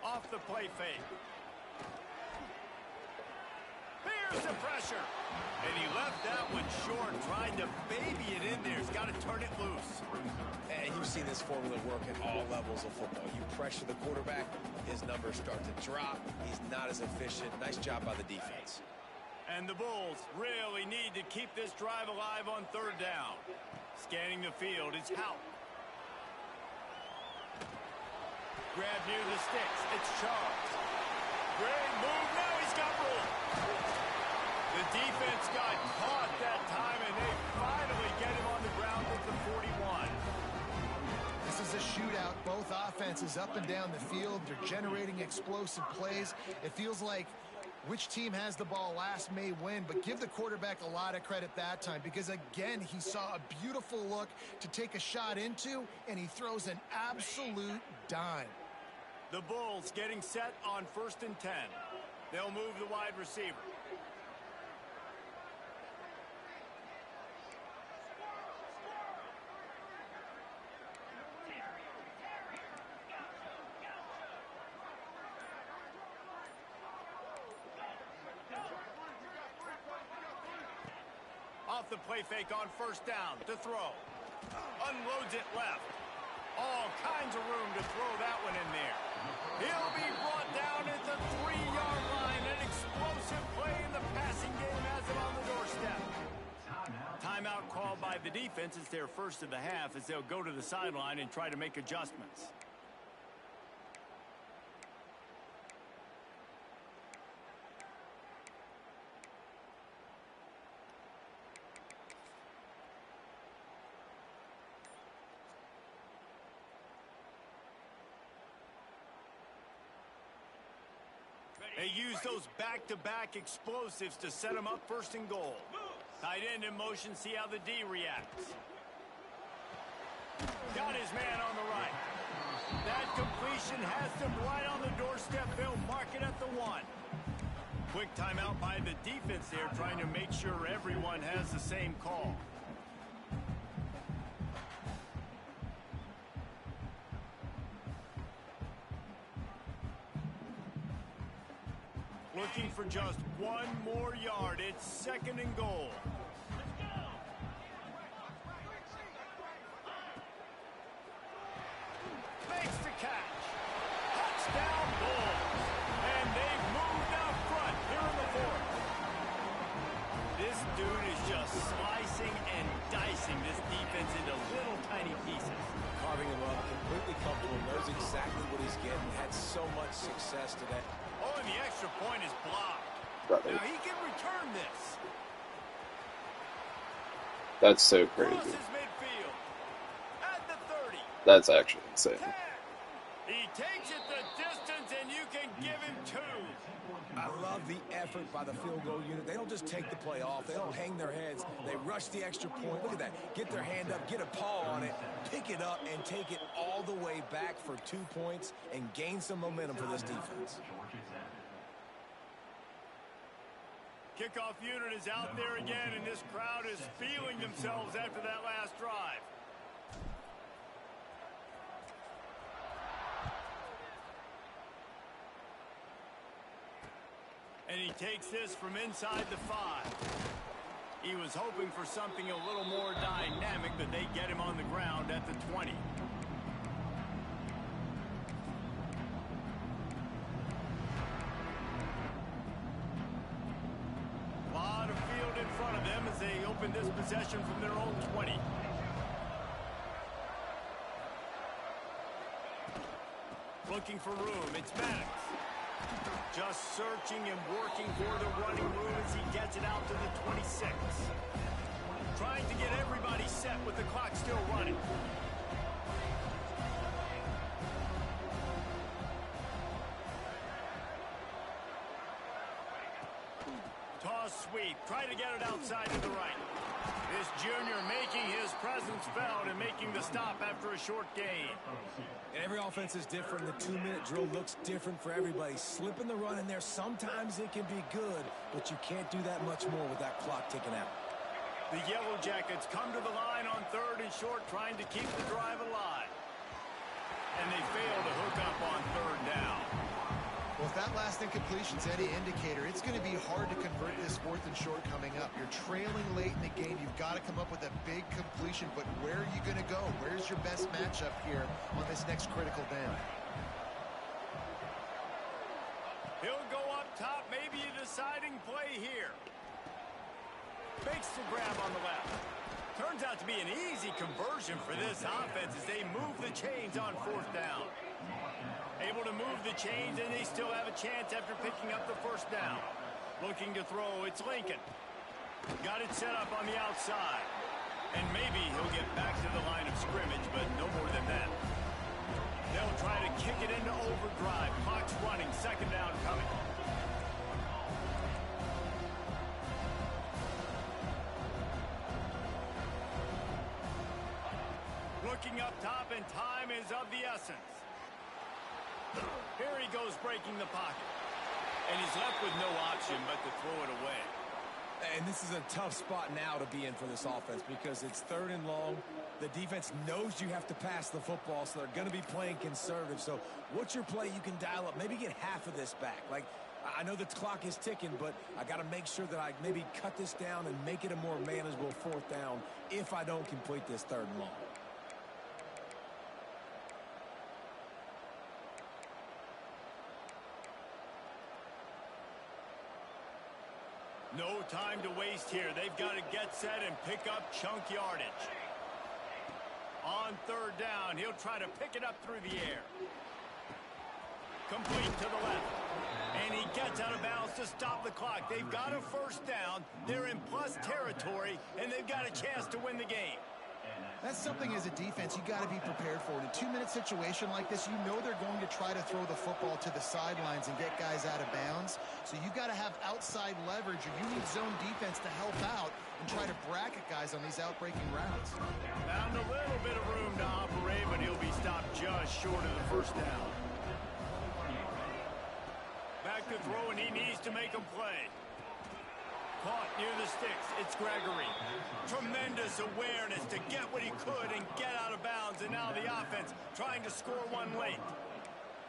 D: Off the play fake. Here's the pressure. And he left that one short, trying to baby it in there. He's got to turn it loose.
F: And you've seen this formula work at all levels of football. You pressure the quarterback, his numbers start to drop. He's not as efficient. Nice job by the defense.
D: And the Bulls really need to keep this drive alive on third down. Scanning the field is Houck. Grab near the sticks. It's Charles. Great move. Now he's got room. The defense got caught that time, and they finally get him on the ground with the 41.
E: This is a shootout. Both offenses up and down the field. They're generating explosive plays. It feels like which team has the ball last may win, but give the quarterback a lot of credit that time because, again, he saw a beautiful look to take a shot into, and he throws an absolute dime.
D: The Bulls getting set on 1st and 10. They'll move the wide receiver. Off the play fake on first down to throw. Unloads it left. All kinds of room to throw that one in there. He'll be brought down at the 3-yard line. An explosive play in the passing game has him on the doorstep. Timeout called by the defense. It's their first of the half as they'll go to the sideline and try to make adjustments. They use those back-to-back explosives to set them up first and goal. Tight end in motion, see how the D reacts. Got his man on the right. That completion has them right on the doorstep. They'll mark it at the 1. Quick timeout by the defense there, trying to make sure everyone has the same call. Looking for just 1 more yard. It's second and goal. Makes the catch. Touchdown Bulls. And they've moved out front here in the 4th. This dude is just slicing and dicing this defense into little tiny pieces.
F: Carving him up, completely comfortable, knows exactly what he's getting, had so much success today.
D: Oh, and the extra point is blocked.
C: Brother.
D: Now he can return this.
C: That's so crazy.
D: Crosses midfield. At the 30.
C: That's actually insane.
D: 10. He takes it the distance, and you can give him 2.
F: I love the effort by the field goal unit. They don't just take the play off. They don't hang their heads. They rush the extra point. Look at that. Get their hand up, get a paw on it, pick it up, and take it all the way back for 2 points and gain some momentum for this defense.
D: Kickoff unit is out there again, and this crowd is feeling themselves after that last drive. And he takes this from inside the 5. He was hoping for something a little more dynamic, but they get him on the ground at the 20. A lot of field in front of them as they open this possession from their own 20. Looking for room. It's Maddox. Just searching and working for the running room as he gets it out to the 26. Trying to get everybody set with the clock still running. Toss sweep. Try to get it outside to the right. This junior making his presence felt and making the stop after a short gain.
F: And every offense is different. The 2-minute drill looks different for everybody. Slipping the run in there, sometimes it can be good, but you can't do that much more with that clock ticking out.
D: The Yellow Jackets come to the line on 3rd and short, trying to keep the drive alive. And they fail to hook up on 3rd down.
E: Well, if that last incompletion's any indicator, it's going to be hard to convert this 4th and short coming up. You're trailing late in the game. You've got to come up with a big completion, but where are you going to go? Where's your best matchup here on this next critical down?
D: He'll go up top, maybe a deciding play here. Makes the grab on the left. Turns out to be an easy conversion for this offense as they move the chains on 4th down. Able to move the chains, and they still have a chance after picking up the 1st down. Looking to throw, it's Lincoln. Got it set up on the outside. And maybe he'll get back to the line of scrimmage, but no more than that. They'll try to kick it into overdrive. Clock's running, 2nd down coming. Looking up top, and time is of the essence. Here he goes breaking the pocket. And he's left with no option but to throw it away.
F: And this is a tough spot now to be in for this offense because it's 3rd and long. The defense knows you have to pass the football, so they're going to be playing conservative. So what's your play you can dial up? Maybe get half of this back. Like, I know the clock is ticking, but I got to make sure that I maybe cut this down and make it a more manageable 4th down if I don't complete this 3rd and long.
D: No time to waste here. They've got to get set and pick up chunk yardage. On 3rd down, he'll try to pick it up through the air. Complete to the left. And he gets out of bounds to stop the clock. They've got a 1st down. They're in plus territory, and they've got a chance to win the game.
E: That's something as a defense you got to be prepared for. In a 2-minute situation like this, you know they're going to try to throw the football to the sidelines and get guys out of bounds. So you got to have outside leverage, or you need zone defense to help out and try to bracket guys on these outbreaking routes.
D: Found a little bit of room to operate, but he'll be stopped just short of the 1st down. Back to throw, and he needs to make a play. Caught near the sticks. It's Gregory. Tremendous awareness to get what he could and get out of bounds. And now the offense trying to score one late.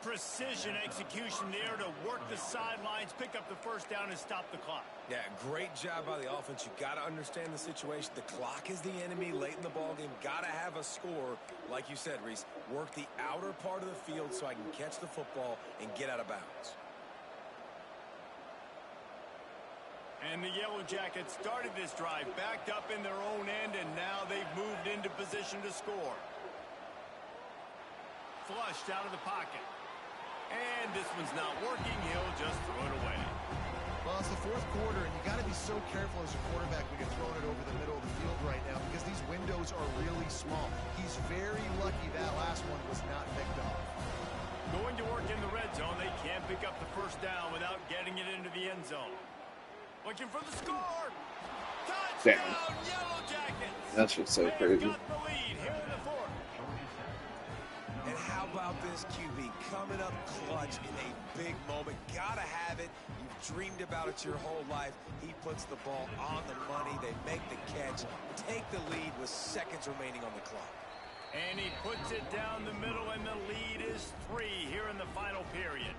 D: Precision execution there to work the sidelines, pick up the 1st down, and stop the clock.
F: Yeah, great job by the offense. You got to understand the situation. The clock is the enemy late in the ballgame. Got to have a score. Like you said, Reese, work the outer part of the field so I can catch the football and get out of bounds.
D: And the Yellow Jackets started this drive, backed up in their own end, and now they've moved into position to score. Flushed out of the pocket. And this one's not working. He'll just throw it away.
E: Well, it's the 4th quarter, and you got to be so careful as a quarterback when you're throwing it over the middle of the field right now because these windows are really small. He's very lucky that last one was not picked off.
D: Going to work in the red zone. They can't pick up the 1st down without getting it into the end zone. Looking for the score. Touchdown, Yellow Jackets.
C: That's just so
D: They've
C: crazy.
D: got the lead here in the 4th.
F: And how about this QB coming up clutch in a big moment? Gotta have it. You've dreamed about it your whole life. He puts the ball on the money. They make the catch, take the lead with seconds remaining on the clock.
D: And he puts it down the middle, and the lead is 3 here in the final period.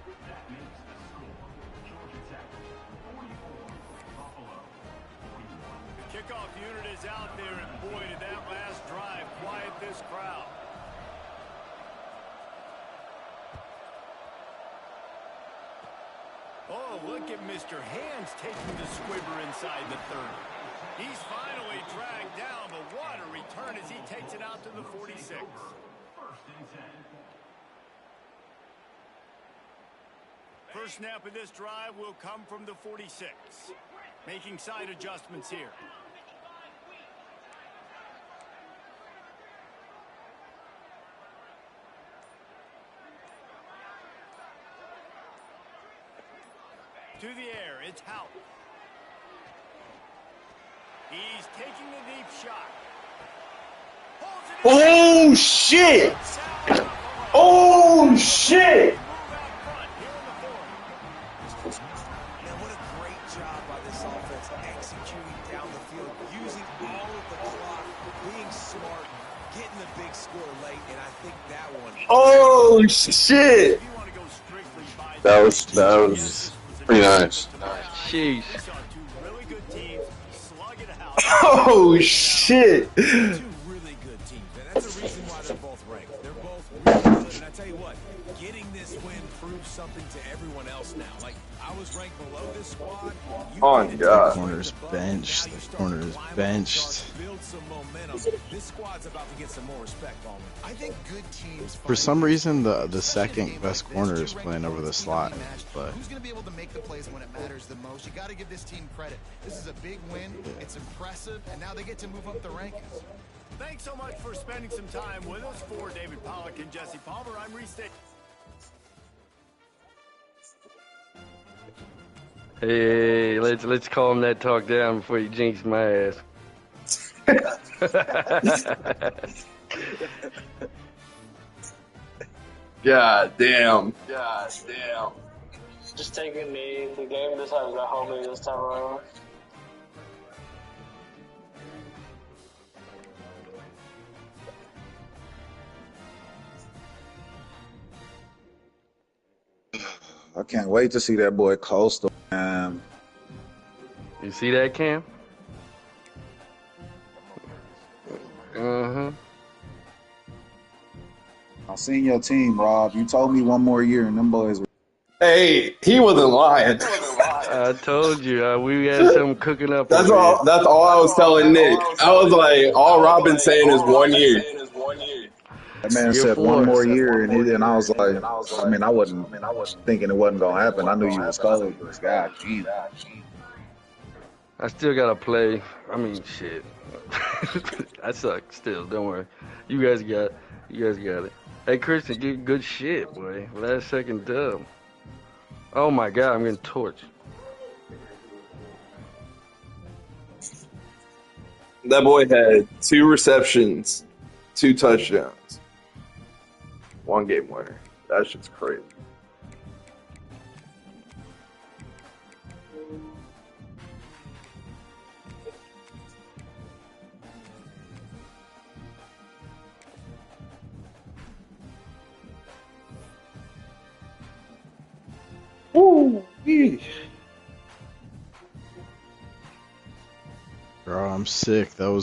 D: Kickoff unit is out there, and boy, did that last drive quiet this crowd. Oh, look at Mr. Hands taking the squibber inside the 30. He's finally dragged down, but what a return as he takes it out to the 46. First snap of this drive will come from the 46. Making side adjustments here. To the air, it's Houck. He's taking the deep shot.
C: Oh, shit! Oh, shit!
F: Now, what a great job by this offense executing down the field, using all of the clock, being smart, getting the big score late, and I think that one.
C: Oh, shit! That was pretty nice.
B: Sheesh.
C: Oh, shit!
F: Two really good teams, and that's the reason why they're both ranked. They're both really good, and I tell you what, getting this win proves something to everyone else now. Like, I was ranked below this squad.
C: Oh, God.
B: Corner's benched. The corner is benched.
F: Build some momentum. This squad's about to get some more respect, Ballman.
E: I think good teams.
B: For some reason, the second best corner is playing over the slot, but
E: who's going to be able to make the plays when it matters the most? You got to give this team credit. This is a big win. It's impressive, and now they get to move up the rankings.
D: Thanks so much for spending some time with us. For David Pollack and Jesse Palmer, I'm Reese Day.
I: Hey, let's calm that talk down before you jinx my ass.
C: God damn.
J: God damn. Just take a knee. The game decides at home this time around.
K: I can't wait to see that boy Coastal.
I: You see that, Cam? Uh-huh.
K: I seen your team, Rob. You told me one more year, and them boys were.
C: Hey, he wasn't lying.
I: I told you, we had something cooking up.
C: That's
I: over
C: all.
I: here.
C: That's all I was telling Nick. I was like, all Robin's saying is 1 year.
K: That man
I: Year
K: said
I: 4.
K: one more year, and I was like, I mean, I wasn't thinking it wasn't gonna happen. I knew you was cold, but God, geez.
I: I still gotta play. I mean, shit. I suck still. Don't worry. You guys got it. Hey, Christian, get good shit, boy. Last second dub. Oh my God, I'm getting torched.
C: That boy had 2 receptions, 2 touchdowns, 1 game winner. That shit's crazy. Ooh,
B: Bro, I'm sick. That was